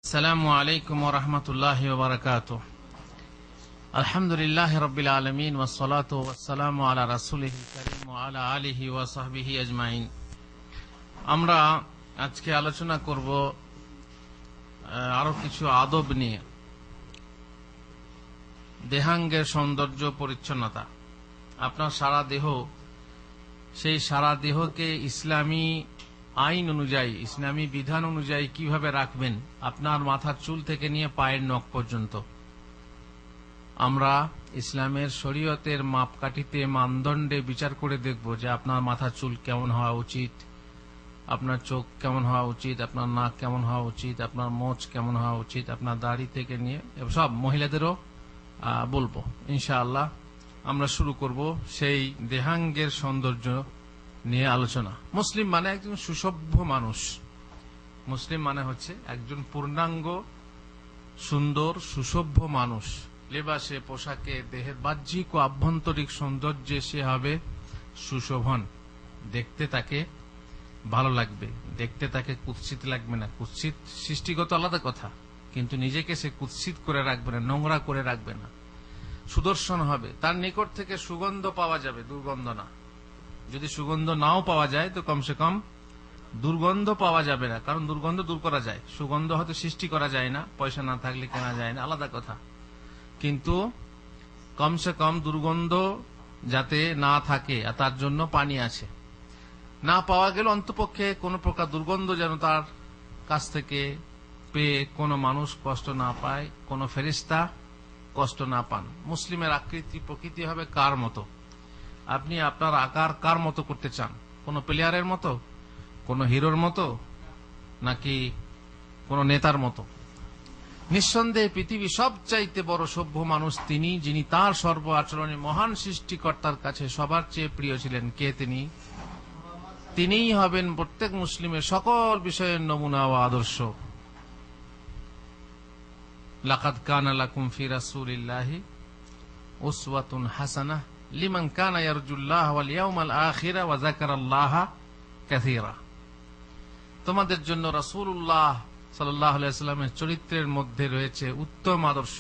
আসসালামু আলাইকুম ওয়া রাহমাতুল্লাহি ওয়া বারাকাতুহু। আলহামদুলিল্লাহি রাব্বিল আলামিন ওয়াস সালাতু ওয়াস সালামু আলা রাসূলিহিল কারীম ওয়া আলা আলিহি ওয়া সাহবিহি আজমাইন। আমরা আজকে আলোচনা করব আরো কিছু আদব নিয়ে। দেহাঙ্গের সৌন্দর্য পরিচ্ছন্নতা। আপনার সারা দেহ, সেই সারা দেহকে ইসলামী আইন অনুযায়ী, ইসলামী বিধান অনুযায়ী কিভাবে রাখবেন, আপনার মাথার চুল থেকে নিয়ে পায়ের নখ পর্যন্ত আমরা ইসলামের শরীয়তের মাপকাঠিতে, মানদণ্ডে বিচার করে দেখব যে আপনার মাথার চুল কেমন হওয়া উচিত, আপনার চোখ কেমন হওয়া উচিত, আপনার নাক কেমন হওয়া উচিত, আপনার মোচ কেমন হওয়া উচিত, আপনার দাড়ি থেকে নিয়ে সব। মহিলাদেরও বলবো ইনশাআল্লাহ। আমরা শুরু করব সেই দেহাঙ্গের সৌন্দর্য নিয়ে আলোচনা। মুসলিম মানে একজন সুসভ্য মানুষ। মুসলিম মানে হচ্ছে একজন পূর্ণাঙ্গ, সুন্দর, সুসভ্য মানুষ। লেবাসে, পোশাকে, দেহের বাহ্যিক ও আভ্যন্তরিক সৌন্দর্যে সে হবে সুশোভন। দেখতে তাকে ভালো লাগবে, দেখতে তাকে কুৎসিত লাগবে না। কুৎসিত সৃষ্টিগত আলাদা কথা, কিন্তু নিজেকে সে কুৎসিত করে রাখবে না, নোংরা করে রাখবে না। সুদর্শন হবে, তার নিকট থেকে সুগন্ধ পাওয়া যাবে, দুর্গন্ধ না। যদি সুগন্ধ নাও পাওয়া যায় তো কমসে কম দুর্গন্ধ পাওয়া যাবে না, কারণ দুর্গন্ধ দূর করা যায়, সুগন্ধ হয়তো সৃষ্টি করা যায় না, পয়সা না থাকলে কেনা যায় না, আলাদা কথা। কিন্তু কমসে কম দুর্গন্ধ যাতে না থাকে, আর তার জন্য পানি আছে। না পাওয়া গেলে অন্তপক্ষে কোন প্রকার দুর্গন্ধ যেন তার কাছ থেকে পেয়ে কোনো মানুষ কষ্ট না পায়, কোনো ফেরেশতা কষ্ট না পান। মুসলিমের আকৃতি, প্রকৃতি হবে কার মতো? আপনি আপনার আকার কার মতো করতে চান? কোন প্লেয়ারের মতো, কোন হিরোর মতো, নাকি কোন নেতার মতো? নিঃসন্দেহে পৃথিবীর সবচাইতে বড় সভ্য মানুষ তিনি, যিনি তার সর্ব আচরণে মহান সৃষ্টিকর্তার কাছে সবার চেয়ে প্রিয় ছিলেন। কে তিনি? তিনিই হবেন প্রত্যেক মুসলিমের সকল বিষয়ের নমুনা ও আদর্শ। লাকাদ কানা লাকুম ফি রাসূলিল্লাহি উসওয়াতুন হাসানাহ লিমান কানা ইয়ারজুল্লাহ ওয়াল ইয়াউমাল আখিরা ওয়া যাকারাল্লাহা কাসীরা। তোমাদের জন্য রাসূলুল্লাহ সাল্লাল্লাহু আলাইহি ওয়াসাল্লামের চরিত্রের মধ্যে রয়েছে উত্তম আদর্শ।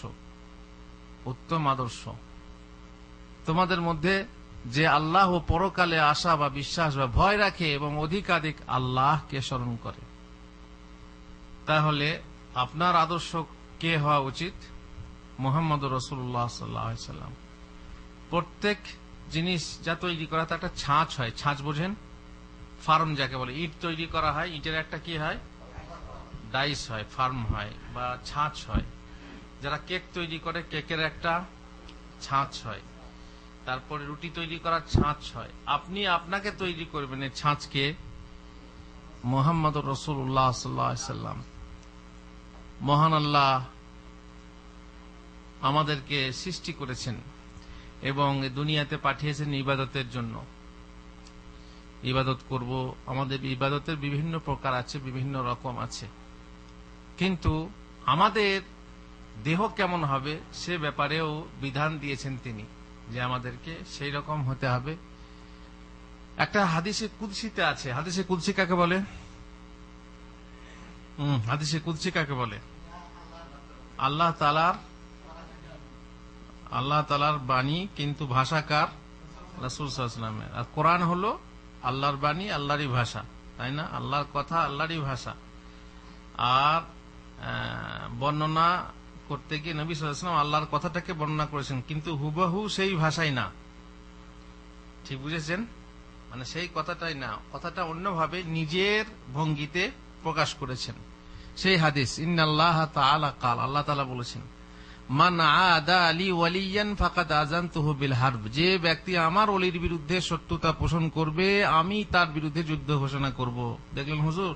উত্তম আদর্শ তোমাদের মধ্যে যে আল্লাহ ও পরকালে আশা বা বিশ্বাস বা ভয় রাখে এবং অধিকাধিক আল্লাহকে স্মরণ করে। তাহলে আপনার আদর্শ কে হওয়া উচিত? মুহাম্মদুর রাসূলুল্লাহ সাল্লাল্লাহু আলাইহি ওয়াসাল্লাম। প্রত্যেক জিনিস যা তৈরি করা তার একটা ছাঁচ হয়। ছাঁচ বোঝেন? ফার্ম যাকে বলে। ইট তৈরি করা হয়, ইটের একটা কি হয়? ডাইস হয়, ফার্ম হয় বা ছাঁচ হয়। যারা কেক তৈরি করে, কেকের একটা ছাঁচ হয়। তারপরে রুটি তৈরি করার ছাঁচ হয়। আপনি আপনাকে তৈরি করবেন এই ছাঁচকে। মুহাম্মদুর রাসূলুল্লাহ সাল্লাল্লাহু আলাইহি ওয়াসাল্লাম, মহান আল্লাহ আমাদেরকে সৃষ্টি করেছেন এবং দুনিয়াতে পাঠিয়েছেন ইবাদতের জন্য। ইবাদত করব, আমাদের ইবাদতের বিভিন্ন প্রকার আছে, বিভিন্ন রকম আছে। কিন্তু আমাদের দেহ কেমন হবে সে ব্যাপারেও বিধান দিয়েছেন তিনি, যে আমাদেরকে সেই রকম হতে হবে। একটা হাদিসে কুদসিতে আছে। হাদিসে কুদসি কাকে বলে? হাদিসে কুদসি কাকে বলে? আল্লাহ তাআলার বাণী, কিন্তু ভাষাকার? রাসূল সাল্লাল্লাহু আলাইহি ওয়াসাল্লামের। আর কোরআন হলো আল্লাহর বাণী, আল্লাহরই ভাষা, তাই না? আল্লাহর কথা, আল্লাহরই ভাষা। আর বর্ণনা করতে গিয়ে নবী সাল্লাল্লাহু আলাইহি ওয়াসাল্লাম আল্লাহর কথাটাকে বর্ণনা করেছেন, কিন্তু হুবহু সেই ভাষাই না। ঠিক বুঝেছেন? মানে সেই কথাটাই না, কথাটা অন্যভাবে নিজের ভঙ্গিতে প্রকাশ করেছেন। সেই হাদিস, ইন্নাল্লাহা তাআলা কাল, আল্লাহ তাআলা বলেছেন, মান আদা লি ওয়ালিয়ান ফাকাদ আযানতুহু বিল হারব। যে ব্যক্তি আমার ওলির বিরুদ্ধে শত্রুতা পোষণ করবে, আমি তার বিরুদ্ধে যুদ্ধ ঘোষণা করব। দেখলেন হুজুর?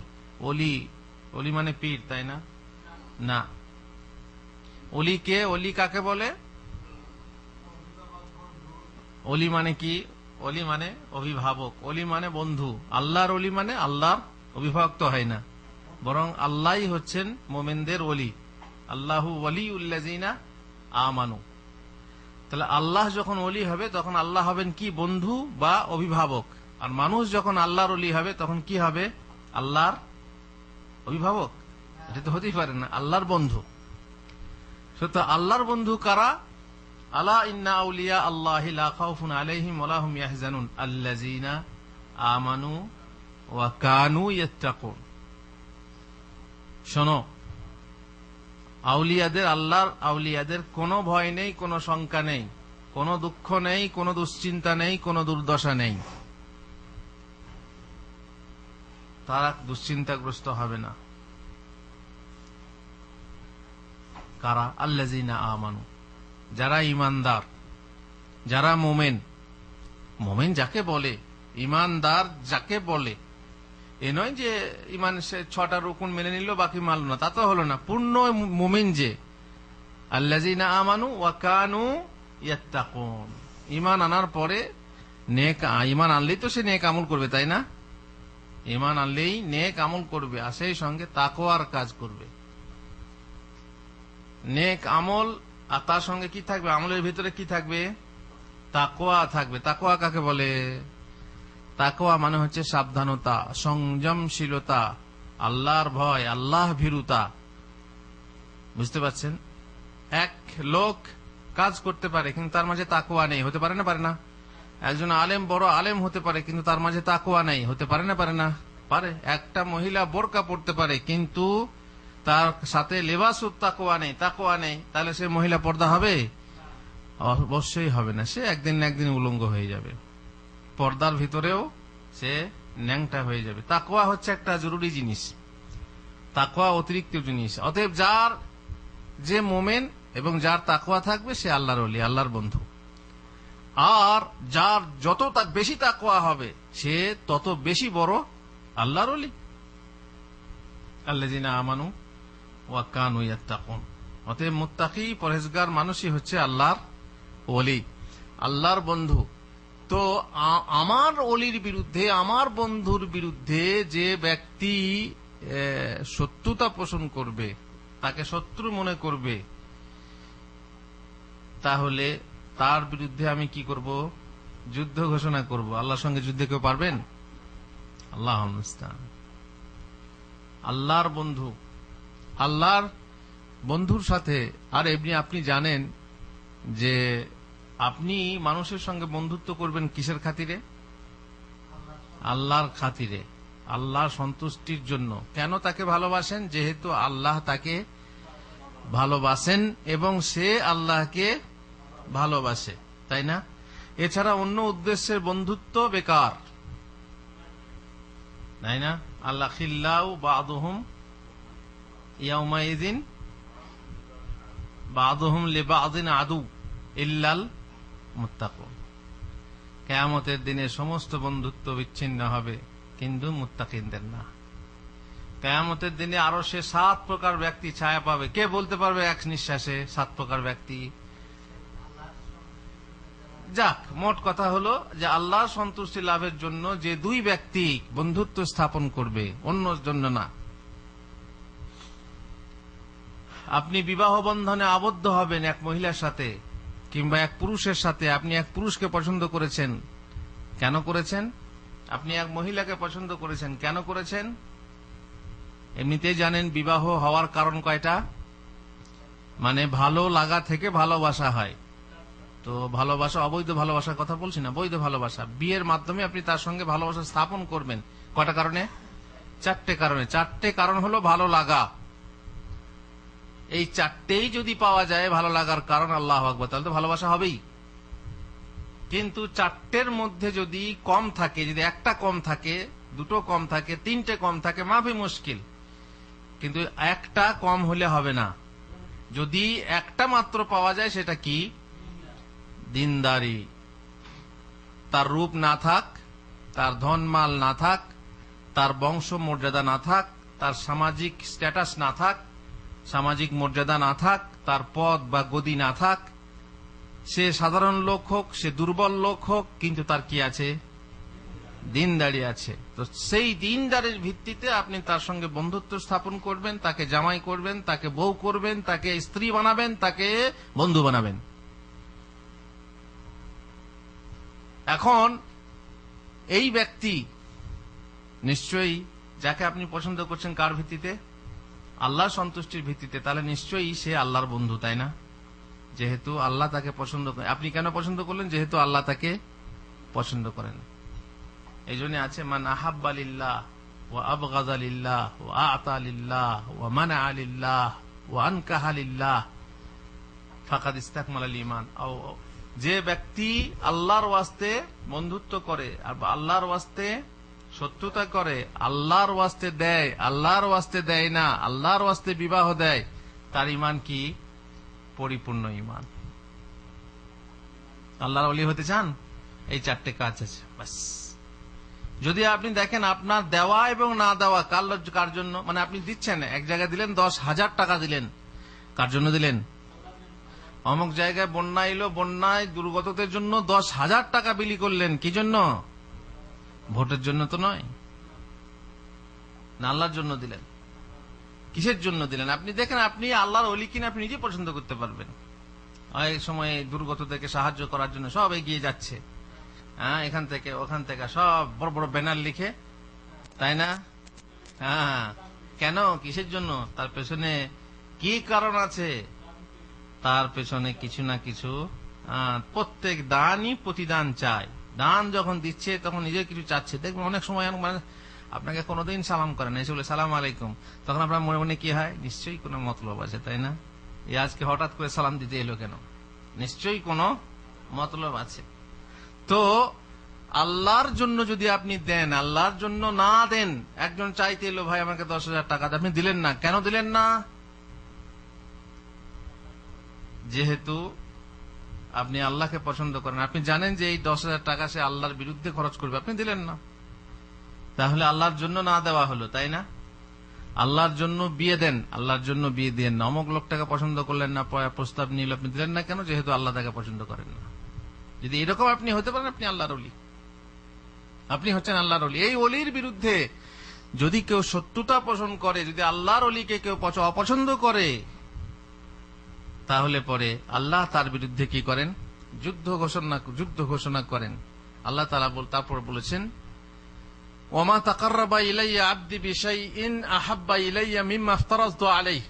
ওলি মানে পীর, তাই না? না। ওলি কে? ওলি কাকে বলে? ওলি মানে কি? ওলি মানে অভিভাবক, ওলি মানে বন্ধু। আল্লাহর ওলি মানে আল্লাহর অভিভাবক তো হয় না, বরং আল্লাহই হচ্ছেন মুমিনদের ওলি। আল্লাহু ওয়ালিউল্লাযিনা আমানু। তাহলে আল্লাহ যখন ওলি হবে তখন আল্লাহ হবেন কি? বন্ধু বা অভিভাবক। আর মানুষ যখন আল্লাহর ওলি হবে তখন কি হবে? আল্লাহর অভিভাবক। এটা তো হতেই পারে না। আল্লাহর বন্ধু, সত্য আল্লাহর বন্ধু কারা? আলা ইন্না আউলিয়া আল্লাহি লা খাউফুন আলাইহিম ওয়া লা হুম ইয়াহজানুন আল্লাযীনা আমানু ওয়া কানু ইয়াত্তাকুন। শোনো, আউলিয়াদের, আল্লাহর আউলিয়াদের কোনো ভয় নেই, কোনো শঙ্কা নেই, কোনো দুঃখ নেই, কোনো দুশ্চিন্তা নেই, কোনো দুর্দশা নেই। তারা দুশ্চিন্তাগ্রস্ত হবে না। কারা? আল্লাযীনা আমানু, যারা ইমানদার, যারা মোমেন। মোমেন যাকে বলে, ইমানদার যাকে বলে, এ নয় যে ইমান সে 6টা রুকুন মেনে নিল বাকি মানল না, তা তো হলো না। পূর্ণ মুমিন যে, আল্লাযীনা আমানু ওয়া কানু ইয়াত্তাকুন। ঈমান আনার পরে নেক, ঈমান আনলেই তো সে নেক আমল করবে, তাই না? ঈমান আনলেই নেক আমল করবে, আর সেই সঙ্গে তাকওয়ার কাজ করবে। নেক আমল, আর তার সঙ্গে কি থাকবে? আমলের ভিতরে কি থাকবে? তাকওয়া থাকবে। তাকওয়া কাকে বলে? তাকওয়া মানে হচ্ছে সাবধানতা, সংযমশীলতা, আল্লাহর ভয়, আল্লাহ ভীরুতা। বুঝতে পারছেন? এক লোক কাজ করতে পারে কিন্তু তার মাঝে তাকওয়া নেই, হতে পারে না? পারে না? একজন আলেম, বড় আলেম হতে পারে কিন্তু তার মাঝে তাকওয়া নেই, হতে পারে না? পারে না? পারে। একটা মহিলা বোরকা পড়তে পারে কিন্তু তার সাথে লেবাসুত তাকওয়া নেই, তাকওয়া নেই, তাহলে সে মহিলা পর্দা হবে? অবশ্যই হবে না। সে একদিন না একদিন উলঙ্গ হয়ে যাবে, পর্দার ভিতরেও সে ন্যাংটা হয়ে যাবে। তাকওয়া হচ্ছে একটা জরুরি জিনিস, তাকওয়া অতিরিক্ত জিনিস। অতএব যার, যে মোমেন এবং যার তাকওয়া থাকবে সে আল্লাহর ওলি, আল্লাহর বন্ধু। আর যার যত বেশি তাকওয়া হবে সে তত বেশি বড় আল্লাহর ওলি। আল্লাযীনা আমানু ওয়া কানু ইয়াত্তাকুন। অতএব মুত্তাকি, পরহেজগার মানুষই হচ্ছে আল্লাহর ওলি, আল্লাহর বন্ধু। তো আমার ওলির বিরুদ্ধে, আমার বন্ধুর বিরুদ্ধে যে ব্যক্তি শত্রুতা পোষণ করবে, তাকে শত্রু মনে করবে, তাহলে তার বিরুদ্ধে আমি কি করব? যুদ্ধ ঘোষণা করব। আল্লাহর সঙ্গে যুদ্ধে কেউ পারবেন? আল্লাহুল মুস্তাআন। আল্লাহর বন্ধু, আল্লাহর বন্ধুর সাথে, আর এমনি আপনি জানেন যে আপনি মানুষের সঙ্গে বন্ধুত্ব করবেন কিসের খাতিরে? আল্লাহর খাতিরে, আল্লাহর সন্তুষ্টির জন্য। কেন তাকে ভালোবাসেন? যেহেতু আল্লাহ তাকে ভালোবাসেন এবং সে আল্লাহকে ভালোবাসে, তাই না? এছাড়া অন্য উদ্দেশ্যের বন্ধুত্ব বেকার, তাই না? আল্লাহ খিল্লাউ বাদুহুম ইয়াউমাইযিন বাদুহুম লিবাদিন আদু ইল্লাল মুত্তাকুন। কিয়ামতের দিনে সমস্ত বন্ধুত্ব বিচ্ছিন্ন হবে কিন্তু মুত্তাকিনদের না। কিয়ামতের দিনে আরো সে 7 প্রকার ব্যক্তি ছায়া পাবে। কে বলতে পারবে এক নিঃশ্বাসে 7 প্রকার ব্যক্তি? যাক, মোট কথা হলো যে আল্লাহর সন্তুষ্টি লাভের জন্য যে 2 ব্যক্তি বন্ধুত্ব স্থাপন করবে, অন্য জন্য না। আপনি বিবাহ বন্ধনে আবদ্ধ হবেন এক মহিলার সাথে কিংবা এক পুরুষের সাথে। আপনি এক পুরুষকে পছন্দ করেছেন, কেন করেছেন? আপনি এক মহিলাকে পছন্দ করেছেন, কেন করেছেন? এমনিতেই জানেন বিবাহ হওয়ার কারণ কয়টা? মানে ভালো লাগা থেকে ভালোবাসা হয়। তো ভালোবাসা, অবৈধ ভালোবাসার কথা বলছি না, বৈধ ভালোবাসা। বিয়ের মাধ্যমে আপনি তার সঙ্গে ভালোবাসা স্থাপন করবেন। কয়টা কারণে? 4টে কারণে। 4টে কারণ হলো ভালো লাগা। এই 4টেই যদি পাওয়া যায় ভালো লাগার কারণ, আল্লাহু আকবার, তাহলে তো ভালোবাসা হবেই। কিন্তু 4টের মধ্যে যদি কম থাকে, যদি একটা কম থাকে, 2টো কম থাকে, 3টে কম থাকে, মাফি মুশকিল। কিন্তু একটা কম হলে হবে না। যদি একটা মাত্র পাওয়া যায়, সেটা কি? দিনদারি। তার রূপ না থাক, তার ধনমাল না থাক, তার বংশ মর্যাদা না থাক, তার সামাজিক স্ট্যাটাস না থাক, সামাজিক মর্যাদা না থাক, তার পদ বা গদি না থাক, সে সাধারণ লোক হোক, সে দুর্বল লোক হোক, কিন্তু তার কি আছে? দিনদারি আছে। তো সেই দিনদারির ভিত্তিতে আপনি তার সঙ্গে বন্ধুত্ব স্থাপন করবেন, তাকে জামাই করবেন, তাকে বউ করবেন, তাকে স্ত্রী বানাবেন, তাকে বন্ধু বানাবেন। এখন এই ব্যক্তি নিশ্চয়ই যাকে আপনি পছন্দ করছেন, কার ভিত্তিতে? আল্লাহর সন্তুষ্টির ভিত্তিতে, তাহলে নিশ্চয়ই সে আল্লাহর বন্ধু, তাই না? যেহেতু আল্লাহ তাকে পছন্দ করেন। আপনি কেন পছন্দ করলেন? যেহেতু আল্লাহ তাকে পছন্দ করেন। এই জন্য আছে মান আহাব্বা লিল্লাহ ওয়া আবগাযা লিল্লাহ ওয়া আ'তা লিল্লাহ ওয়া মানা'a লিল্লাহ ওয়া আনকাহা লিল্লাহ ফাকাদ ইসতাকমালাল ঈমান। যে ব্যক্তি আল্লাহর ওয়াস্তে বন্ধুত্ব করে আর আল্লাহর ওয়াস্তে শত্রুতা করে, আল্লাহর ওয়াস্তে দেয়, আল্লাহর ওয়াস্তে দেয় না, আল্লাহর ওয়াস্তে বিবাহ দেয়, তার ঈমান কি? পরিপূর্ণ ঈমান। আল্লাহর ওলি হতে চান? এই 4টে কাজ আছে, বাস। যদি আপনি দেখেন আপনার দেওয়া এবং না দেওয়া কার জন্য, মানে আপনি দিচ্ছেন, এক জায়গায় দিলেন 10,000 টাকা দিলেন, কার জন্য দিলেন? অমুক জায়গায় বন্যা এলো, বন্যায় দুর্গতদের জন্য 10,000 টাকা বিলি করলেন, কি জন্য? ভোটের জন্য তো নয়, না আল্লাহর জন্য দিলেন। কিসের জন্য দিলেন? আপনি দেখেন আপনি আল্লাহর ওলি কিনা আপনি নিজে পছন্দ করতে পারবেন। এই সময়ে দুর্গতদেরকে সাহায্য করার জন্য সব এগিয়ে যাচ্ছে, হ্যাঁ, এখান থেকে ওখান থেকে সব বড় বড় ব্যানার লিখে, তাই না? হ্যাঁ, কেন? কিসের জন্য? তার পেছনে কি কারণ আছে? তার পেছনে কিছু না কিছু, প্রত্যেক দানই প্রতিদান চায়। দান যখন দিচ্ছে তখন নিজের কিছু চাচ্ছে। দেখবেন অনেক সময় আপনাকে কোনোদিন সালাম করে না, এসে বলে সালাম আলাইকুম, তখন আপনার মনে মনে কি হয়? নিশ্চয়ই কোনো মতলব আছে, তাই না? এই আজকে হঠাৎ করে সালাম দিতে এলো কেন? নিশ্চয়ই কোনো মতলব আছে। তো আল্লাহর জন্য যদি আপনি দেন, আল্লাহর জন্য না দেন, একজন চাইতে এলো, ভাই আমাকে 10,000 টাকা, আপনি দিলেন না, কেন দিলেন না? যেহেতু আপনি আল্লাহকে পছন্দ করেন, আপনি জানেন যে এই 10,000 টাকা সে আল্লাহর বিরুদ্ধে খরচ করবে, আপনি দিলেন না। তাহলে আল্লাহর জন্য না দেওয়া হলো, তাই না? আল্লাহর জন্য বিয়ে দেন, আল্লাহর জন্য বিয়ে দেন না। অমুক লোকটাকে পছন্দ করলেন না, প্রস্তাব নিল, আপনি দিলেন না কেন? যেহেতু আল্লাহ তাকে পছন্দ করেন না। যদি এরকম আপনি হতে পারেন, আপনি আল্লাহর ওলি, আপনি হচ্ছেন আল্লাহর ওলি। এই ওলির বিরুদ্ধে যদি কেউ শত্রুতা পোষণ করে, যদি আল্লাহর ওলিকে কেউ অপছন্দ করে, তাহলে পরে আল্লাহ তার বিরুদ্ধে কি করেন? যুদ্ধ ঘোষণা করেন। আল্লাহ তাআলা তারপর বলেছেন, ওয়ামা তাকাররাবা ইলাইয়া আবদি বিশাইইন আহাব্বা ইলাইয়া মিম্মা ইফতারাযতু আলাইহি।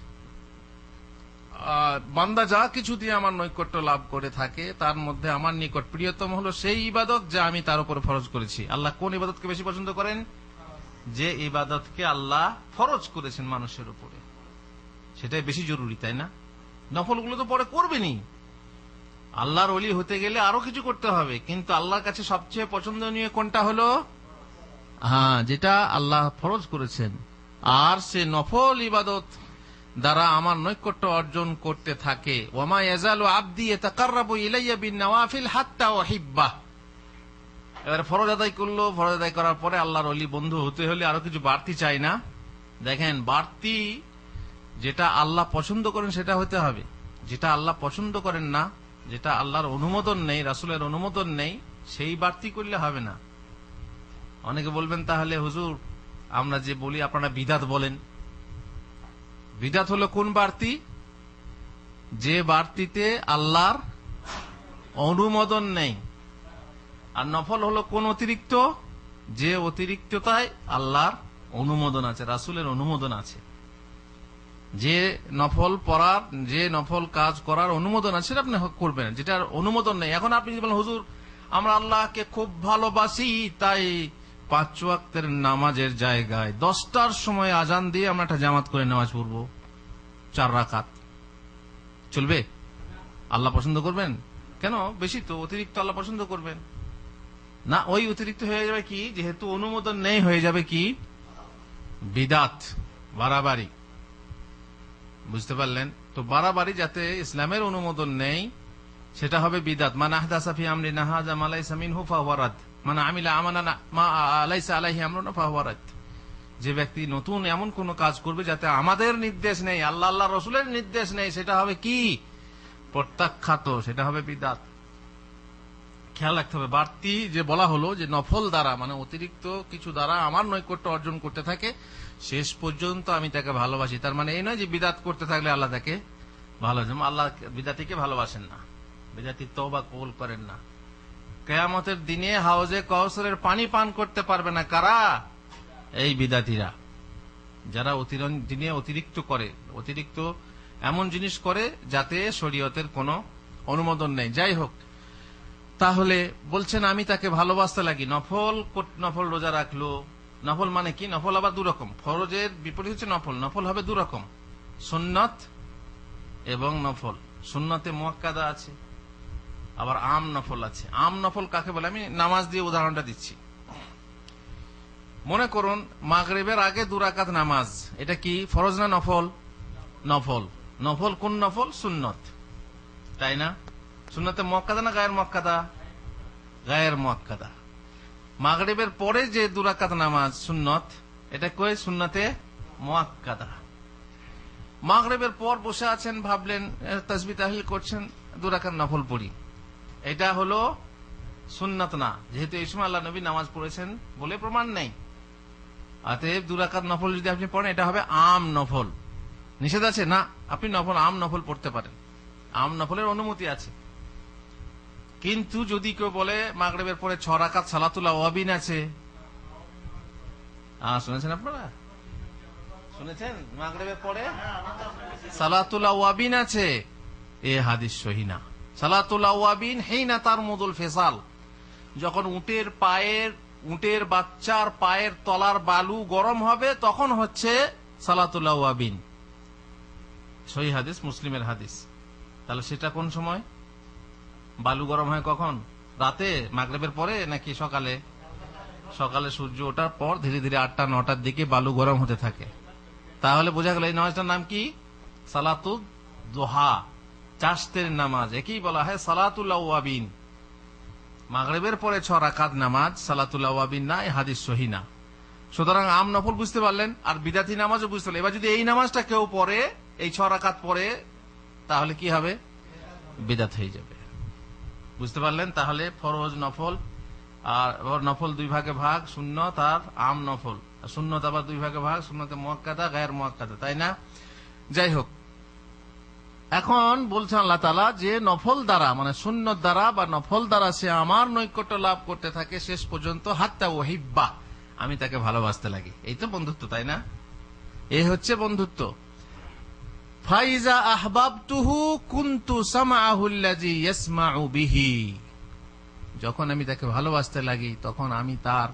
বান্দা যা কিছু দিয়ে আমার নৈকট্য লাভ করে থাকে, তার মধ্যে আমার নিকট প্রিয়তম হলো সেই ইবাদত যা আমি তার উপর ফরজ করেছি। আল্লাহ কোন ইবাদতকে বেশি পছন্দ করেন? যে ইবাদতকে আল্লাহ ফরজ করেছেন মানুষের উপরে, সেটাই বেশি জরুরি, তাই না? নফলগুলো তো পরে করবেনই। আল্লাহর ওলি হতে গেলে আরো কিছু করতে হবে, কিন্তু আল্লাহর কাছে সবচেয়ে পছন্দনীয় কোনটা হলো? হ্যাঁ, যেটা আল্লাহ ফরজ করেছেন। আর সে নফল ইবাদত দ্বারা আমার নৈকট্য অর্জন করতে থাকে। ওয়ামা ইয়াজালু আবদি ইয়াতাকাররাবু ইলাইয়া বিন-নওয়াফিল হাত্তা উহিব্বাহ। এবারে ফরজ আদায় করলো, ফরজ আদায় করার পরে আল্লাহর ওলি বন্ধু হতে হলে আরো কিছু বাড়তি চাই না? দেখেন, বাড়তি যেটা আল্লাহ পছন্দ করেন সেটা হতে হবে। যেটা আল্লাহ পছন্দ করেন না, যেটা আল্লাহর অনুমোদন নেই, রাসূলের অনুমোদন নেই, সেই বাড়তি করলে হবে না। অনেকে বলবেন, তাহলে হুজুর আমরা যে বলি আপনারা বিদআত বলেন, বিদআত হলো কোন বাড়তি? যে বাড়তিতে আল্লাহর অনুমোদন নেই। আর নফল হলো কোন অতিরিক্ত? যে অতিরিক্ততায় আল্লাহর অনুমোদন আছে, রাসূলের অনুমোদন আছে। যে নফল পড়ার, যে নফল কাজ করার অনুমোদন আছে সেটা আপনি করবেন, যেটার অনুমোদন নেই। এখন আপনি বলেন, হুজুর আমরা আল্লাহকে খুব ভালোবাসি, তাই 5 ওয়াক্তের নামাজের জায়গায় 10টার সময় আজান দিয়ে আমরা একটা জামাত করে নামাজ পড়বো 4 রাকাত, চলবে? আল্লাহ পছন্দ করবেন? কেন? বেশি তো, অতিরিক্ত আল্লাহ পছন্দ করবেন না। ওই অতিরিক্ত হয়ে যাবে কি? যেহেতু অনুমোদন নেই, হয়ে যাবে কি? বিদআত, বাড়াবাড়ি। বুঝতে পারলেন তো? বাড়াবাড়ি যাতে ইসলামের অনুমোদন নেই সেটা হবে বিদআত। মান আহদাসা ফি আমরিনা হাযা মা লাইসা মিনহু ফাহুয়া রাদ, মান আমিলা আমালান মা লাইসা আলাইহি আমরুনা ফাহুয়া রাদ। যে ব্যক্তি নতুন এমন কোন কাজ করবে যাতে আমাদের নির্দেশ নেই, আল্লাহ রাসূলের নির্দেশ নেই, সেটা হবে কি? প্রত্যাখ্যাত, সেটা হবে বিদআত। খেয়াল রাখতে হবে। বাড়তি যে বলা হলো যে নফল দ্বারা, মানে অতিরিক্ত কিছু দ্বারা আমার নৈকট্য অর্জন করতে থাকে, শেষ পর্যন্ত আমি তাকে ভালোবাসি, তার মানে এই নয় যে বিদআত করতে থাকলে আল্লাহ তাকে ভালোবাসেন। আল্লাহ বিদআতিকে ভালোবাসেন না, বিদআতি তওবা কবুল করেন না। কিয়ামতের দিনে হাউজে কাউসারের পানি পান করতে পারবে না কারা? এই বিদআতিরা। যারা দিনে অতিরিক্ত করে, অতিরিক্ত এমন জিনিস করে যাতে শরীয়তের কোনো অনুমোদন নেই। যাই হোক, তাহলে বলছেন আমি তাকে ভালোবাসতে লাগি। নফল রোজা রাখলো। নফল মানে কি? নফল আবার দুরকম। ফরজের বিপরীত হচ্ছে নফল। নফল হবে দুরকম, সুন্নত এবং নফল। সুন্নতে মুআক্কাদা আছে, আবার আম নফল আছে। আম নফল কাকে বলে? আমি নামাজ দিয়ে উদাহরণটা দিচ্ছি। মনে করুন মাগরিবের আগে 2 রাকাত নামাজ, এটা কি ফরজ না নফল? নফল। নফল কোন নফল? সুন্নত, তাই না? সুন্নতে মুআক্কাদা না গায়ের মুআক্কাদা? গায়ের মুআক্কাদা। মাগরিবের পরে যে 2 রাকাত নামাজ সুন্নত, এটা কই? সুন্নতে মুআক্কাদা। মাগরিবের পর বসে আছেন, ভাবলেন তাসবিহ তাহলিল করছেন, 2 রাকাত নফল পড়ি, এটা হলো সুন্নত না, যেহেতু এই সময় আল্লাহ নবী নামাজ পড়েছেন বলে প্রমাণ নেই। অতএব 2 রাকাত নফল যদি আপনি পড়েন, এটা হবে আম নফল। নিষেধ আছে না? আপনি আম নফল পড়তে পারেন, আম নফলের অনুমতি আছে। কিন্তু যদি কেউ বলে মাগরিবের পরে 6 রাকাত সালাতুল আওয়াবিন আছে, শুনেছেন আপনারা? শুনেছেন মাগরিবের পরে সালাতুল আওয়াবিন আছে? এ হাদিস সহিহ না। সালাতুল আওয়াবিন হিনা তারমুদুল ফিসাল, যখন উটের বাচ্চার পায়ের তলার বালু গরম হবে, তখন হচ্ছে সালাতুল আওয়াবিন। সহিহ হাদিস, মুসলিমের হাদিস। তাহলে সেটা কোন সময়? বালু গরম হয় কখন? রাতে, মাগরিবের পরে নাকি সকালে? সকালে সূর্য ওঠার পর ধীরে ধীরে 8টা 9টার দিকে বালু গরম হতে থাকে। তাহলে বোঝা গেল এই নামাজটার নাম কি? সালাতুদ দুহা, চাষতের নামাজ। একেই বলা হয় সালাতুল আওয়াবিন। মাগরিবের পরে 6 রাকাত নামাজ সালাতুল আওয়াবিন না, এই হাদিস সহিহ না। সুতরাং আম নফল বুঝতে পারলেন, আর বিদাতি নামাজও বুঝতে পারলেন। এবার যদি এই নামাজটা কেউ পড়ে, এই 6 রাকাত পরে, তাহলে কি হবে? বিদাত হয়ে যাবে। বুঝতে পারলেন? তাহলে ফরজ নফল, আর নফল 2 ভাগে ভাগ, সুন্নত আর আম নফল। সুন্নত আবার 2 ভাগে ভাগ, সুন্নতে মুআক্কাদা, গায়ের মুআক্কাদা, তাই না? যাই হোক, এখন বলছেন আল্লাহ তাআলা যে নফল দ্বারা, মানে সুন্নত দ্বারা বা নফল দ্বারা সে আমার নৈকট্য লাভ করতে থাকে শেষ পর্যন্ত, হাত্তা ওহিব্বা, আমি তাকে ভালোবাসতে লাগি। এই তো বন্ধুত্ব, তাই না? এই হচ্ছে বন্ধুত্ব। ফাইজা আহবাবতুহু কুনতু সামাআহু আল্লাযী ইয়াসমাউ বিহি, যখন আমি তাকে ভালোবাসতে লাগি তখন আমি তার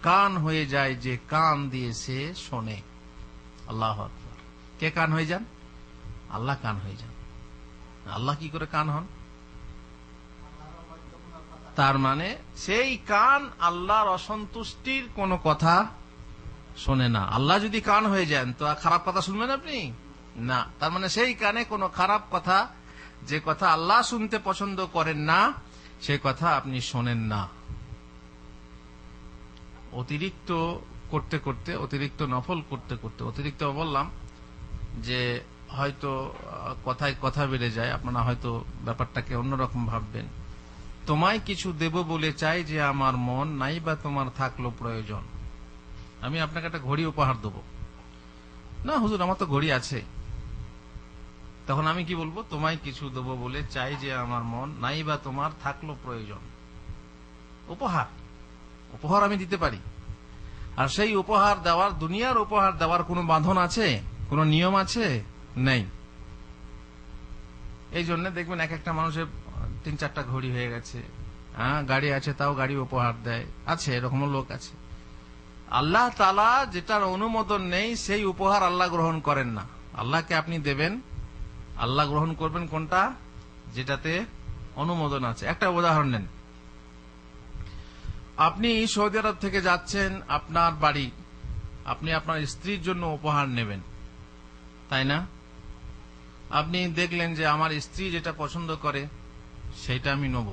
কান হয়ে যাই, যে কান দিয়ে সে শোনে। আল্লাহু আকবার। কে কান হয়ে যান? আল্লাহ কান হয়ে যান। আল্লাহ কি করে কান হন? তার মানে সেই কান আল্লাহর অসন্তুষ্টির কোন কথা শোনে না। আল্লাহ যদি কান হয়ে যান তো খারাপ কথা শুনবেন আপনি? না। তার মানে সেই কানে কোনো খারাপ কথা, যে কথা আল্লাহ শুনতে পছন্দ করেন না, সে কথা আপনি শোনেন না। অতিরিক্ত করতে করতে, অতিরিক্ত নফল করতে করতে, অতিরিক্ত বললাম যে হয়তো কথায় কথা বেড়ে যায়, আপনারা হয়তো ব্যাপারটাকে অন্যরকম ভাববেন। তোমায় কিছু দেব বলে চাই যে আমার মন নাই, বা তোমার থাকলো প্রয়োজন। আমি আপনাকে একটা ঘড়ি উপহার দেব। না হুজুর, আমার তো ঘড়ি আছে। তখন আমি কি বলবো? তোমায় কিছু দেব বলে চাই যে আমার মন নাই, বা তোমার থাকলো প্রয়োজন। উপহার, উপহার আমি দিতে পারি। আর সেই উপহার দেওয়ার, দুনিয়ার উপহার দেওয়ার কোনো বাঁধন আছে? কোনো নিয়ম আছে? নেই। এই জন্য দেখবেন এক একটা মানুষের 3-4টা ঘড়ি হয়ে গেছে, গাড়ি আছে, তাও গাড়ি উপহার দেয়, আছে, এরকম লোক আছে। আল্লাহ তাআলা যেটার অনুমোদন নেই সেই উপহার আল্লাহ গ্রহণ করেন না। আল্লাহকে আপনি দেবেন, আল্লাহ গ্রহণ করবেন কোনটা? যেটাতে অনুমোদন আছে। একটা উদাহরণ নেন। আপনি সৌদি আরব থেকে যাচ্ছেন আপনার বাড়ি, আপনি আপনার স্ত্রীর জন্য উপহার নেবেন, তাই না? আপনি দেখলেন যে আমার স্ত্রী যেটা পছন্দ করে সেটা আমি নেব,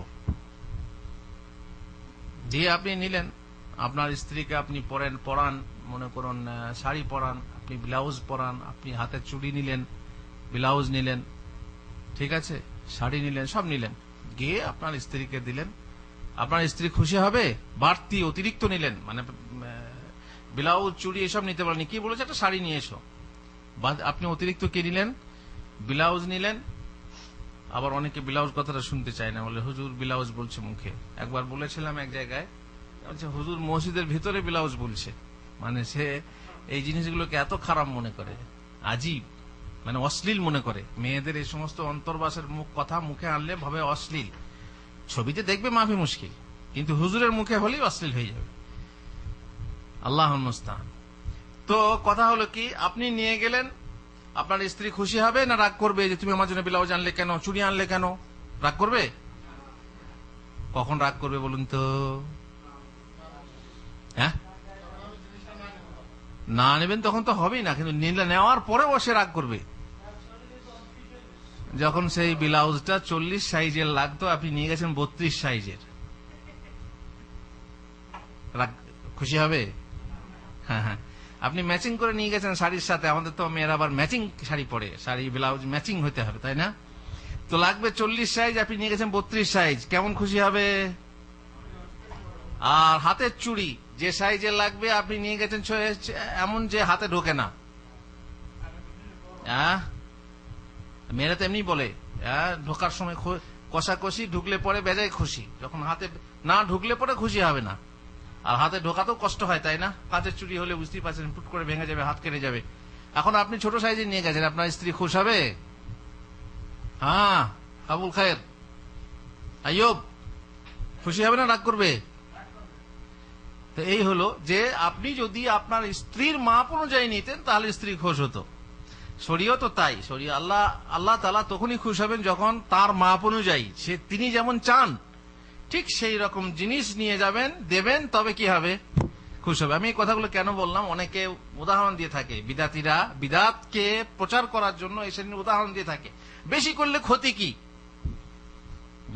দিয়ে আপনি নিলেন। আপনার স্ত্রীকে আপনি পরান, মনে করুন শাড়ি পরান, আপনি ব্লাউজ পরান, আপনি হাতের চুড়ি নিলেন, ব্লাউজ নিলেন, ঠিক আছে, শাড়ি নিলেন, সব নিলেন, গিয়ে আপনার স্ত্রীকে দিলেন। আপনার স্ত্রী খুশি হবে? বাড়তি অতিরিক্ত নিলেন, মানে ব্লাউজ চুড়ি এসব নিতে পারেনি, কি বলেছে একটা শাড়ি নিয়ে এসো, আপনি অতিরিক্ত কি নিলেন? ব্লাউজ নিলেন। আবার অনেকে ব্লাউজ কথাটা শুনতে চায় না, বলে হুজুর ব্লাউজ বলছে মুখে। একবার বলেছিলাম এক জায়গায়, হুজুর মসজিদের ভিতরে ব্লাউজ বলছে, মানে সে এই জিনিসগুলোকে এত খারাপ মনে করে, আজীব, মানে অশ্লীল মনে করে। মেয়েদের এই সমস্ত অন্তর্বাসের কথা মুখে আনলে ভাবে অশ্লীল, ছবিতে দেখবে মাফি মুশকিল, কিন্তু হুজুরের মুখে হলেই অশ্লীল হয়ে যাবে। আল্লাহুল মুস্তাআন। তো কথা হলো কি, আপনি নিয়ে গেলেন, আপনার স্ত্রী খুশি হবে না রাগ করবে যে তুমি আমার জন্য ব্লাউজ আনলে কেন, চুড়ি আনলে কেন? রাগ করবে? কখন রাগ করবে বলুন তো? হ্যাঁ, না নেবেন তখন তো হবেই না, কিন্তু নেওয়ার পরে বসে রাগ করবে। যখন সেই ব্লাউজটা 40 সাইজের লাগতো, আপনি নিয়ে গেছেন 32 সাইজের, রাগ খুশি হবে? হ্যাঁ হ্যাঁ, আপনি ম্যাচিং করে নিয়ে গেছেন শাড়ির সাথে, আমাদের তো মেয়েরা আবার ম্যাচিং শাড়ি পরে, শাড়ি ব্লাউজ ম্যাচিং হতে হবে, তাই না? তো লাগবে 40 সাইজ, আপনি নিয়ে গেছেন 32 সাইজ, কেমন খুশি হবে? আর হাতের চুড়ি যে সাইজের লাগবে আপনি নিয়ে গেছেন এমন যে হাতে ঢোকে না, মেয়েরা তো এমনি বলে, ঢোকার সময় কষাকষি, ঢুকলে পরে বেজায় খুশি, যখন হাতে না ঢুকলে পরে খুশি হবে না। আর হাতে ঢোকাতেও কষ্ট হয়, তাই না? কাঁচের চুড়ি হলে বুঝতেই পারছেন, টুট করে ভেঙে যাবে, হাত কেটে যাবে। এখন আপনি ছোট সাইজে নিয়ে গেছেন, আপনার স্ত্রী খুশ হবে? হ্যাঁ, আবুল খায়ের, আইয়ুব, খুশি হবে না রাগ করবে? তো এই হলো যে আপনি যদি আপনার স্ত্রীর মাপ অনুযায়ী নিতেন তাহলে স্ত্রী খুশ হতো। শরীয়ত তো তাই, আল্লাহ তাআলা তখনই খুশ হবেন যখন তার মাপ অনুযায়ী তিনি যেমন চান ঠিক সেই রকম জিনিস নিয়ে যাবেন, দেবেন, তবে কি হবে? খুশ হবে। আমি এই কথাগুলো কেন বললাম, অনেকে উদাহরণ দিয়ে থাকে, বিদাতীরা বিদাতকে প্রচার করার জন্য এসে উদাহরণ দিয়ে থাকে, বেশি করলে ক্ষতি কি,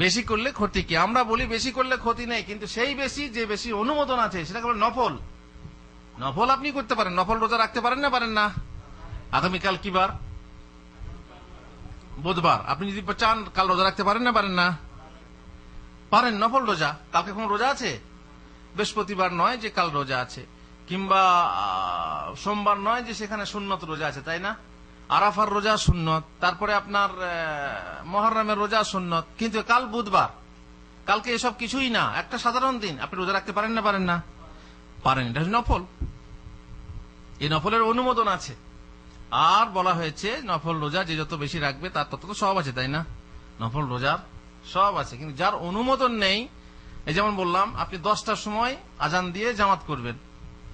বেশি করলে ক্ষতি কি? আমরা বলি বেশি করলে ক্ষতি নেই, কিন্তু সেই বেশি যে বেশি অনুমোদন আছে সেটাকে বলে নফল। নফল আপনি করতে পারেন, নফল রোজা রাখতে পারেন না পারেন না? আগামীকাল কি বার? বুধবার। আপনি যদি চান কাল রোজা রাখতে পারেন না পারেন না? পারেন, নফল রোজা। কালকে কোন রোজা আছে? বৃহস্পতিবার নয় যে কাল রোজা আছে, কিংবা সোমবার নয় যে সেখানে সুন্নত রোজা আছে, তাই না? আরাফার রোজা সুন্নত, তারপরে আপনার মুহররমের রোজা সুন্নত, কিন্তু কাল বুধবার, কালকে এসব কিছুই না, একটা সাধারণ দিন, আপনি রোজা রাখতে পারেন না পারেন না? পারেন, এটা নফল। এই নফলের অনুমোদন আছে। আর বলা হয়েছে নফল রোজা যে যত বেশি রাখবে তার তত তো সব আছে, তাই না? নফল রোজার সব আছে, কিন্তু যার অনুমোদন নেই, এই যেমন বললাম আপনি 10টার সময় আজান দিয়ে জামাত করবেন,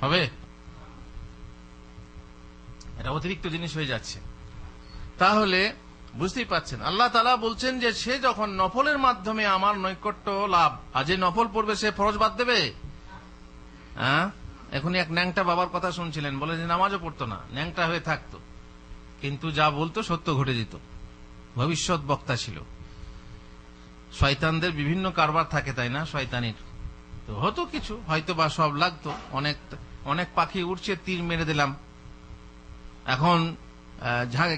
হবে? এটা অতিরিক্ত জিনিস হয়ে যাচ্ছে। তাহলে বুঝতেই পাচ্ছেন, আল্লাহ তাআলা বলছেন যে সে যখন নফলের মাধ্যমে আমার নৈকট্য লাভ, আর যে নফল পড়বে সে ফরজ বাদ দেবে। এখনই এক ন্যাংটা বাবার কথা শুনছিলেন, বলে যে নামাজও পড়তো না, ন্যাংটা হয়ে থাকতো, কিন্তু যা বলতো সত্য ঘটে যেত, ভবিষ্যৎ বক্তা ছিল। শয়তানদের বিভিন্ন কারবার থাকে, তাই না? শয়তানির তো হতো কিছু, হয়তো বা সব লাগতো। অনেক পাখি উড়ছে, তীর মেরে দিলাম, এখন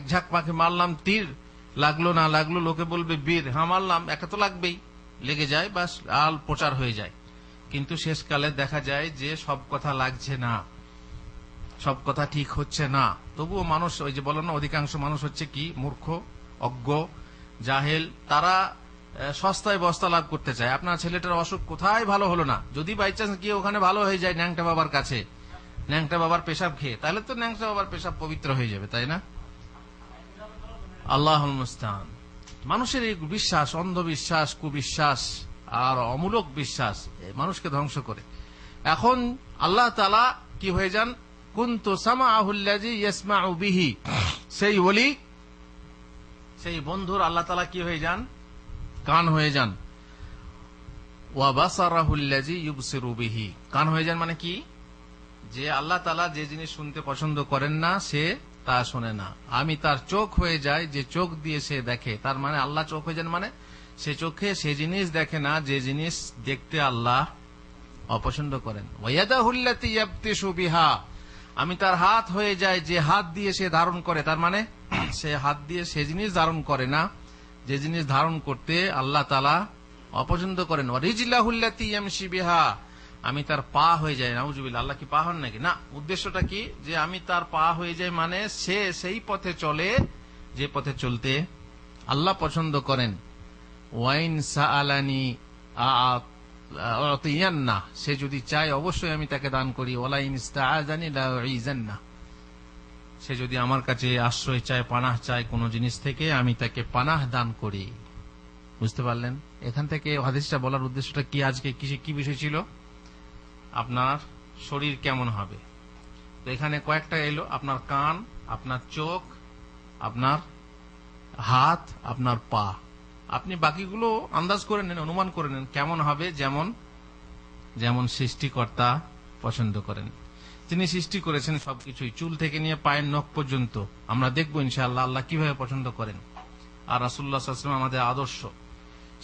ঝাঁক পাখি মারলাম, তীর লাগলো না লাগলো, লোকে বলবে বীর, হ্যাঁ মারলাম, একটা তো লাগবেই, লেগে যায়, বাস আল প্রচার হয়ে যায়। কিন্তু শেষকালে দেখা যায় যে সব কথা লাগছে না, সব কথা ঠিক হচ্ছে না। তবুও মানুষ, ওই যে বলো না, অধিকাংশ মানুষ হচ্ছে কি মূর্খ, অজ্ঞ, জাহেল, তারা সস্তায় বস্তা লাভ করতে চায়। আপনার ছেলেটার অসুখ কোথায় ভালো হলো না, যদি বাই চান্স গিয়ে ওখানে ভালো হয়ে যায় ন্যাংটা বাবার কাছে, ন্যাংটা বাবার পেশাব খেয়ে, তাহলে তো ন্যাংটা বাবার পেশাব পবিত্র হয়ে যাবে, তাই না? আল্লাহুল মুস্তাআন। মানুষের এই বিশ্বাস, অন্ধবিশ্বাস, কুবিশ্বাস আর অমূলক বিশ্বাস মানুষকে ধ্বংস করে। এখন আল্লাহ তাআলা কি হয়ে যান? কুনতু সামাআহুল্লাযী ইয়াসমাউ বিহি, সেই ওলি, সেই বন্ধুর আল্লাহ তাআলা কি হয়ে যান? কান হয়ে যান। ওয়া বাসারাহুল্লাযী ইউবসিরু বিহি, কান হয়ে যান মানে কি? যে আল্লাহ তাআলা যে জিনিস শুনতে পছন্দ করেন না সে তা শোনে না। আমি তার চোখ হয়ে যাই, যে চোখ দিয়ে সে দেখে। তার মানে আল্লাহ চোখ হয়ে যান মানে সে চোখে সে জিনিস দেখে না যে জিনিস দেখতে আল্লাহ অপছন্দ করেন। ওয়ায়াদাহুল্লাতী ইয়াবতিশু বিহা, আমি তার হাত হয়ে যায় যে হাত দিয়ে সে ধারণ করে। তার মানে সে হাত দিয়ে সে জিনিস ধারণ করে না যে জিনিস ধারণ করতে আল্লাহ তাআলা অপছন্দ করেন। ওয়ারিজলাহুল্লাতী ইয়ামশি বিহা, আমি তার পা হয়ে যায়। নাউজুবিল্লাহ, আল্লাহ কি পা হন নাকি? না, উদ্দেশ্যটা কি? যে আমি তার পা হয়ে যাই মানে সে সেই পথে চলে যে পথে চলতে আল্লাহ পছন্দ করেন। ওয়াইন সাআলানি আ'তিয়ান্না, সে যদি চায় অবশ্যই আমি তাকে দান করি। ওয়ালাইন ইস্তাআযানি লাউইযান্না, সে যদি আমার কাছে আশ্রয় চায়, পানাহ চায় কোনো জিনিস থেকে, আমি তাকে পানাহ দান করি। বুঝতে পারলেন? এখান থেকে হাদিসটা বলার উদ্দেশ্যটা কি, আজকে কি বিষয় ছিল? আপনার শরীর কেমন হবে। তো এখানে কয়েকটা এলো, আপনার কান, আপনার চোখ, আপনার হাত, আপনার পা। আপনি বাকিগুলো আন্দাজ করে নেন, অনুমান করে নেন কেমন হবে, যেমন যেমন সৃষ্টিকর্তা পছন্দ করেন। তিনি সৃষ্টি করেছেন সবকিছুই, চুল থেকে নিয়ে পায়ের নখ পর্যন্ত। আমরা দেখবো ইনশাআল্লাহ আল্লাহ কিভাবে পছন্দ করেন। আর রাসূলুল্লাহ সাল্লাল্লাহু আলাইহি ওয়াসাল্লাম আমাদের আদর্শ,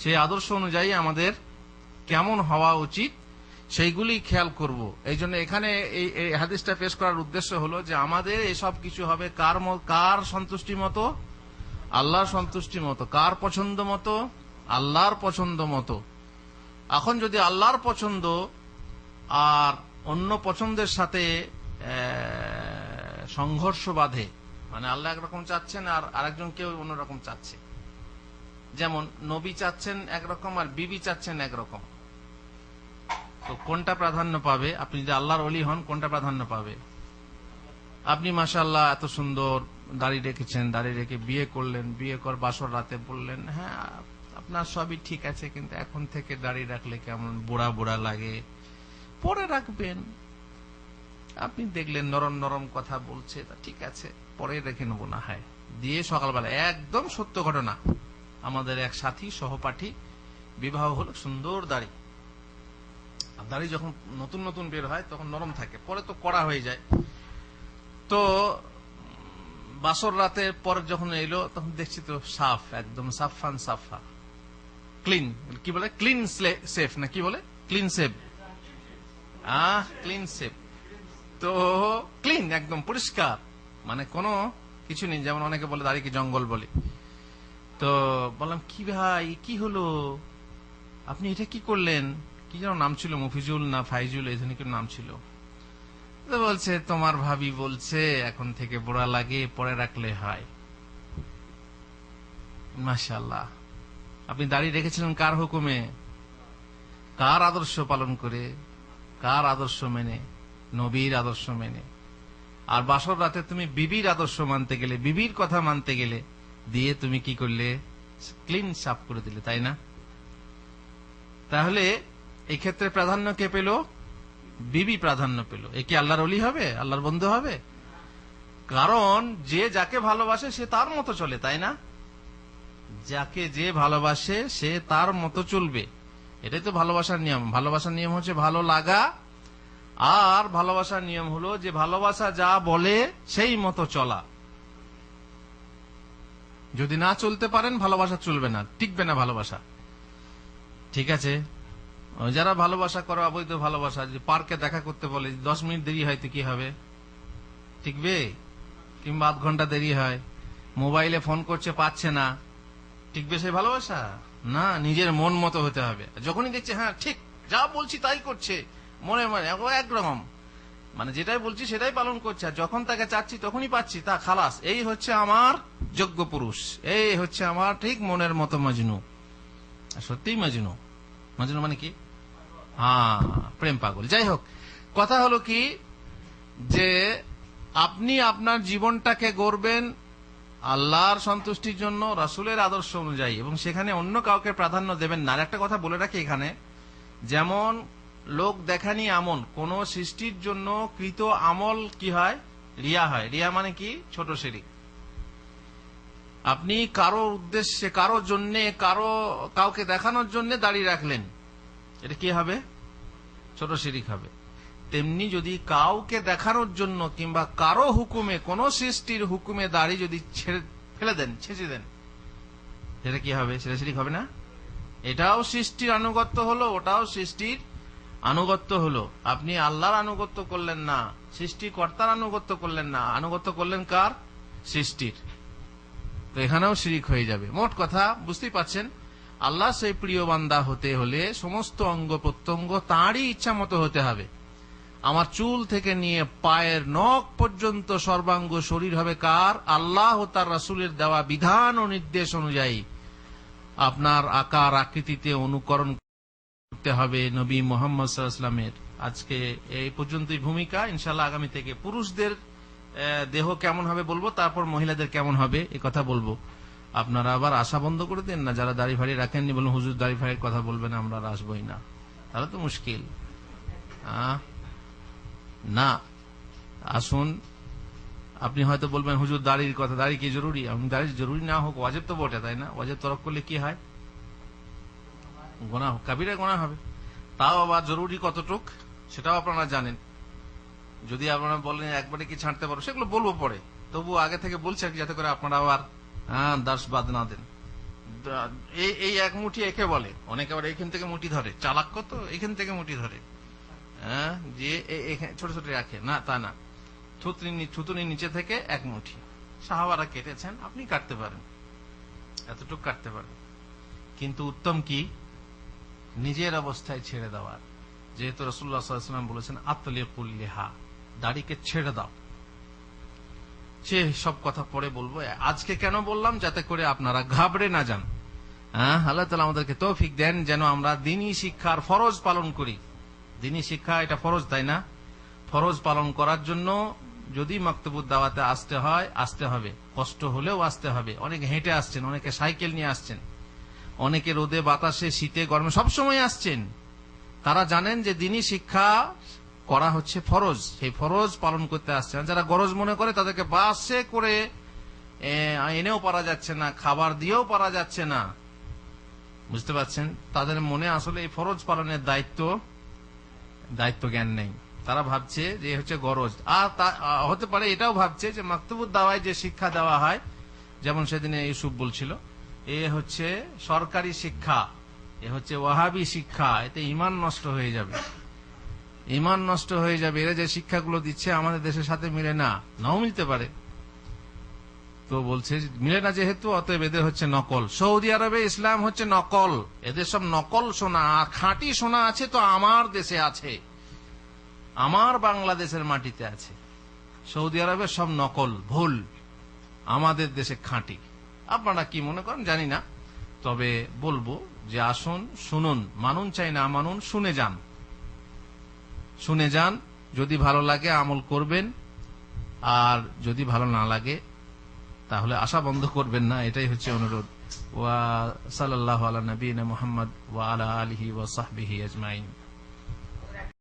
সেই আদর্শ অনুযায়ী আমাদের কেমন হওয়া উচিত সেইগুলি খেয়াল করব। এই জন্য এখানে এই হাদিসটা পেশ করার উদ্দেশ্য হলো যে আমাদের এসব কিছু হবে কার সন্তুষ্টি মতো? আল্লাহর সন্তুষ্টি মতো। কার পছন্দ মতো? আল্লাহর পছন্দ মতো। এখন যদি আল্লাহর পছন্দ আর অন্য পছন্দের সাথে সংঘর্ষ বাধে, মানে আল্লাহ একরকম চাচ্ছেন আর আরেকজন কেউ অন্যরকম চাচ্ছে, যেমন নবী চাচ্ছেন একরকম আর বিবি চাচ্ছেন একরকম, তো কোনটা প্রাধান্য পাবে? আপনি যদি আল্লাহর ওলি হন, কোনটা প্রাধান্য পাবে? আপনি মাশাআল্লাহ এত সুন্দর দাড়ি রেখেছেন, দাড়ি রেখে বিয়ে করলেন, বিয়ে কর বাসর রাতে বললেন হ্যাঁ আপনার সবই ঠিক আছে, কিন্তু এখন থেকে দাড়ি রাখলে কেমন বুড়া বুড়া লাগে, পরে রাখবেন। আপনি দেখলেন নরম নরম কথা বলছে, তা ঠিক আছে পরে রেখে নেবো না হয়, দিয়ে সকালবেলা একদম সত্য ঘটনা, আমাদের এক সাথী সহপাঠী বিবাহ হলো, সুন্দর দাড়ি। দাড়ি যখন নতুন নতুন বের হয় তখন নরম থাকে, পরে তো কড়া হয়ে যায়। তো বাসর রাতের পর যখন এলো তখন দেখছি তো সাফ, একদম সাফান সাফা, ক্লিন, কি বলে ক্লিন সেফ না কি বলে, ক্লিন সেভ, ক্লিন সেভ। তো ক্লিন একদম পরিষ্কার, মানে কোনো কিছু নেই, যেমন অনেকে বলে দাড়িকে জঙ্গল বলে। তো বললাম কি ভাই কি হলো, আপনি এটা কি করলেন? কি যেন নাম ছিল, মফিজুল না ফাইজুল, এই ধরনের নাম ছিল। তো বলছে তোমার ভাবি বলছে এখন থেকে বুড়া লাগে, পরে রাখলে হয়। মাশাআল্লাহ, আপনি দাঁড়িয়ে রেখেছিলেন কার হুকুমে? কার আদর্শ পালন করে? কার আদর্শ মেনে? নবীর আদর্শ মেনে। আর বাসর রাতে তুমি বিবির আদর্শ মানতে গেলে, বিবির কথা মানতে গেলে, দিয়ে তুমি কি করলে? ক্লিন সাফ করে দিলে, তাই না? তাহলে এই ক্ষেত্রে প্রাধান্য কে পেল? বিবি প্রাধান্য পেল। এ কি আল্লাহর ওলি হবে? আল্লাহর বন্ধু হবে? কারণ যে যাকে ভালোবাসে সে তার মতো চলে, তাই না? যাকে যে ভালোবাসে সে তার মতো চলবে, এটাই তো ভালোবাসার নিয়ম। ভালোবাসার নিয়ম হচ্ছে ভালো লাগা, আর ভালোবাসার নিয়ম হলো যে ভালোবাসা যা বলে সেই মতো চলা। যদি না চলতে পারেন ভালোবাসা চলবে না, টিকবে না ভালোবাসা। ঠিক আছে, যারা ভালোবাসা করে অবৈধ ভালোবাসা, যে পার্কে দেখা করতে বলে 10 মিনিট দেরি হয় তো কি হবে? টিকবে? কিংবা আধ ঘন্টা দেরি হয়, মোবাইলে ফোন করছে পাচ্ছে না, টিকবে সেই ভালোবাসা? না, নিজের মন মতো হতে হবে। যখনই দেখছে হ্যাঁ ঠিক যা বলছি তাই করছে, মনে মনে একরকম, মানে যেটাই বলছি সেটাই পালন করছে, আর যখন তাকে চাচ্ছি তখনই পাচ্ছি, তা খালাস, এই হচ্ছে আমার যোগ্য পুরুষ, এই হচ্ছে আমার ঠিক মনের মতো মজনু। সত্যিই মজনু। মজনু মানে কি? প্রেম পাগল। যাই হোক, কথা হলো কি যে আপনি আপনার জীবনটাকে গড়বেন আল্লাহর সন্তুষ্টির জন্য, রাসূলের আদর্শ অনুযায়ী, এবং সেখানে অন্য কাউকে প্রাধান্য দেবেন না। আর একটা কথা বলে রাখি এখানে, যেমন লোক দেখানি আমল, কোন সৃষ্টির জন্য কৃত আমল কি হয়? রিয়া হয়। রিয়া মানে কি? ছোট শিরক। আপনি কারো উদ্দেশ্যে, কারো জন্য, কাউকে দেখানোর জন্য দাঁড়িয়ে রাখলেন, এটা কি হবে? ছোট শিরক হবে। তেমনি যদি কাউকে দেখানোর জন্য কিংবা কারো হুকুমে, কোন সৃষ্টির হুকুমে দাড়ি যদি ফেলে দেন, ছেঁচে দেন, সেটা কি হবে? সেটা শিরক হবে না? এটাও সৃষ্টির আনুগত্য হলো, ওটাও সৃষ্টির আনুগত্য হলো। আপনি আল্লাহর আনুগত্য করলেন না, সৃষ্টিকর্তার আনুগত্য করলেন না, আনুগত্য করলেন কার? সৃষ্টির। তো এখানেও শিরক হয়ে যাবে। মোট কথা বুঝতেই পাচ্ছেন, আল্লাহ সেই প্রিয় বান্দা হতে হলে সমস্ত অঙ্গ প্রত্যঙ্গ তাঁরই ইচ্ছা মতো হতে হবে। আমার চুল থেকে নিয়ে পায়ের নখ পর্যন্ত সর্বাঙ্গ শরীর হবে কার? আল্লাহ ও তার রাসূলের দেওয়া বিধান ও নির্দেশ অনুযায়ী আপনার আকার আকৃতিতে অনুকরণ করতে হবে নবী মুহাম্মদ সাল্লাল্লাহু আলাইহি ওয়াসাল্লামের। আজকে এই পর্যন্তই ভূমিকা। ইনশাআল্লাহ আগামী থেকে পুরুষদের দেহ কেমন হবে বলবো, তারপর মহিলাদের কেমন হবে এ কথা বলবো। আপনারা আবার আশা বন্ধ করে দেন না, যারা দাড়ি ফাড়ি রাখেননি বলুন হুজুর দাড়ি ফাড়ির কথা বলবেন, আমরা আর আসবোই না, তাহলে তো মুশকিল। না, আসুন। আপনি হয়তো বলবেন হুজুর দাড়ির কথা, দাড়ি কি জরুরি? দাড়ি জরুরি না হোক, ওয়াজিব তো বটে, তাই না? ওয়াজিব তরক করলে কি হয়? গোনা, কাবিরা গোনা হবে। তাও আবার জরুরি কতটুক সেটাও আপনারা জানেন। যদি আপনারা বলেন একবারে কি ছাড়তে পারো, সেগুলো বলবো পরে, তবু আগে থেকে বলছি আর কি, যাতে করে আপনারা আবার দাস বাদ না দেন। এই এক মুঠি একে বলে, অনেকে আবার এখান থেকে মুঠি ধরে, চালাক কত, এখান থেকে মুঠি ধরে, যে ছোট ছোট রাখে না, তা না, থুতুনির নিচে থেকে এক মুঠি। সাহাবারা কেটেছেন, আপনি কাটতে পারেন, এতটুকু কাটতে পারেন, কিন্তু উত্তম কি নিজের অবস্থায় ছেড়ে দেওয়ার। যেহেতু রাসূলুল্লাহ সাল্লাল্লাহু আলাইহি ওয়াসাল্লাম বলেছেন আতলিকুল লিহা, দাড়িকে ছেড়ে দাও। সে সব কথা পরে বলবো, আজকে কেন বললাম, যাতে করে আপনারা ঘাবড়ে না যান। আল্লাহ তাআলা আমাদেরকে তৌফিক দেন যেন আমরা দ্বীনি শিক্ষার ফরজ পালন করি। দ্বীনি শিক্ষা এটা ফরজ, তাই না? ফরজ পালন করার জন্য যদি মাকতুবুদ দাওয়াতে আসতে হয়, আসতে হবে, কষ্ট হলেও আসতে হবে। অনেকে হেঁটে আসছেন, অনেকে সাইকেল নিয়ে আসছেন, অনেকে রোদে বাতাসে শীতে গরমে সবসময় আসছেন। তারা জানেন যে দ্বীনি শিক্ষা করা হচ্ছে ফরজ, সেই ফরজ পালন করতে আসছেন। যারা গরজ মনে করে তাদেরকে বাসে করে এনেও পারা যাচ্ছে না, খাবার দিয়েও পারা যাচ্ছে না, বুঝতে পারছেন? তাদের মনে আসলে এই ফরজ পালনের দায়িত্ব জ্ঞান নেই। তারা ভাবছে যে হচ্ছে গরজ, আর হতে পারে এটাও ভাবছে যে মাকতুবুদ দাওয়ায় যে শিক্ষা দেওয়া হয়, যেমন সেদিনে ইউসুফ বলছিল, এ হচ্ছে সরকারি শিক্ষা, এ হচ্ছে ওয়াহাবি শিক্ষা, এতে ঈমান নষ্ট হয়ে যাবে, ঈমান নষ্ট হয়ে যাবে। এরা যে শিক্ষাগুলো দিচ্ছে আমাদের দেশের সাথে মিলে না, নাও মিলতে পারে। তো বলছে মিলে না যেহেতু, অতএব এদের হচ্ছে নকল। সৌদি আরবে ইসলাম হচ্ছে নকল, এদের সব নকল সোনা, আর খাঁটি সোনা আছে তো আমার দেশে আছে, আমার বাংলাদেশের মাটিতে আছে। সৌদি আরবে সব নকল, ভুল, আমাদের দেশে খাঁটি। আপনারা কি মনে করেন জানি না, তবে বলবো যে আসুন শুনুন, মানুন চাই না মানুন, শুনে যান, শুনে যান। যদি ভালো লাগে আমল করবেন, আর যদি ভালো না লাগে তাহলে আশা বন্ধ করবেন না, এটাই হচ্ছে অনুরোধ। ওয়া সাল্লাল্লাহু আলা নবিয়িনা মুহাম্মদ ওয়া আলা আলিহি ওয়া সাহবিহি আজমাইন।